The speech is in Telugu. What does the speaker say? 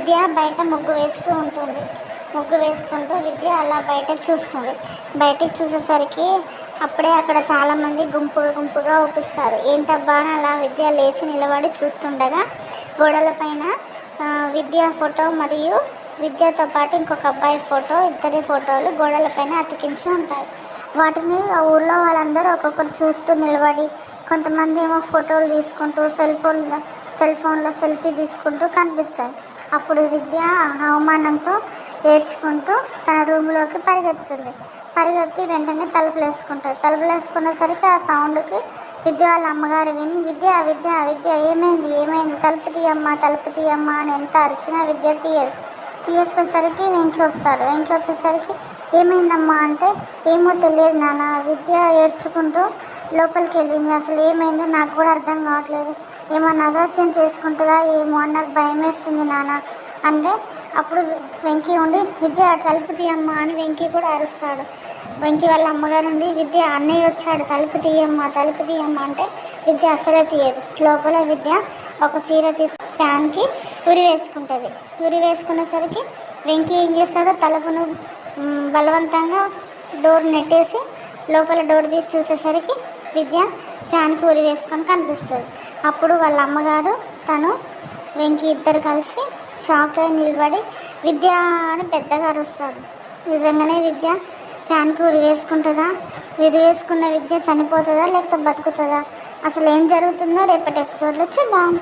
విద్య బయట ముగ్గు వేస్తూ ఉంటుంది. ముగ్గు వేసుకుంటూ విద్య అలా బయటకు చూస్తుంది. బయటకు చూసేసరికి అప్పుడే అక్కడ చాలామంది గుంపుగా ఊపిస్తారు. ఏంటబ్బా అని అలా విద్య లేచి నిలబడి చూస్తుండగా గోడలపైన విద్య ఫోటో మరియు విద్యతో పాటు ఇంకొక అబ్బాయి ఫోటో, ఇద్దరి ఫోటోలు గోడలపైన అతికించి ఉంటాయి. వాటిని ఆ ఊళ్ళో వాళ్ళందరూ ఒక్కొక్కరు చూస్తూ నిలబడి, కొంతమంది ఏమో ఫోటోలు తీసుకుంటూ సెల్ ఫోన్లో సెల్ఫీ తీసుకుంటూ కనిపిస్తారు. అప్పుడు విద్య అవమానంతో ఏడ్చుకుంటూ తన రూమ్లోకి పరిగెత్తి వెంటనే తలుపులు వేసుకునేసరికి ఆ సౌండ్కి విద్య వాళ్ళ అమ్మగారు విని విద్య విద్య విద్య ఏమైంది తలుపు తీయమ్మా అని ఎంత అరిచినా విద్య తీయకపోయేసరికి వెంకి వచ్చేసరికి ఏమైందమ్మా అంటే ఏమో తెలియదు నాన్న, విద్య ఏడ్చుకుంటూ లోపలికి వెళ్ళింది. అసలు ఏమైందో నాకు కూడా అర్థం కావట్లేదు, ఏమన్నా అగత్యం చేసుకుంటుందా ఏమో అని నాకు భయం వేస్తుంది నాన్న అంటే అప్పుడు వెంకీ ఉండి విద్య తలుపు తీయమ్మా అని వెంకీ కూడా అరుస్తాడు. వెంకీ వాళ్ళ అమ్మగారు ఉండి విద్య అన్నయ్య వచ్చాడు తలుపు తీయమ్మా అంటే విద్య అసలే తీయదు. లోపల విద్య ఒక చీర తీసి ఫ్యాన్కి ఉరి వేసుకునేసరికి వెంకీ ఏం చేస్తాడో తలుపును బలవంతంగా డోర్ నెట్టేసి లోపల డోర్ తీసి చూసేసరికి విద్య ఫ్యాన్కి ఉరి వేసుకొని కనిపిస్తుంది. అప్పుడు వాళ్ళ అమ్మగారు తను వెంకీ ఇద్దరు కలిసి షాక్ అయి నిలబడి విద్య అని పెద్దగా అరుస్తారు. నిజంగానే విద్య ఫ్యాన్కి ఉరి వేసుకున్న విద్య చనిపోతుందా లేకపోతే బతుకుతుందా, అసలు ఏం జరుగుతుందో రేపటి ఎపిసోడ్లో చూద్దాం.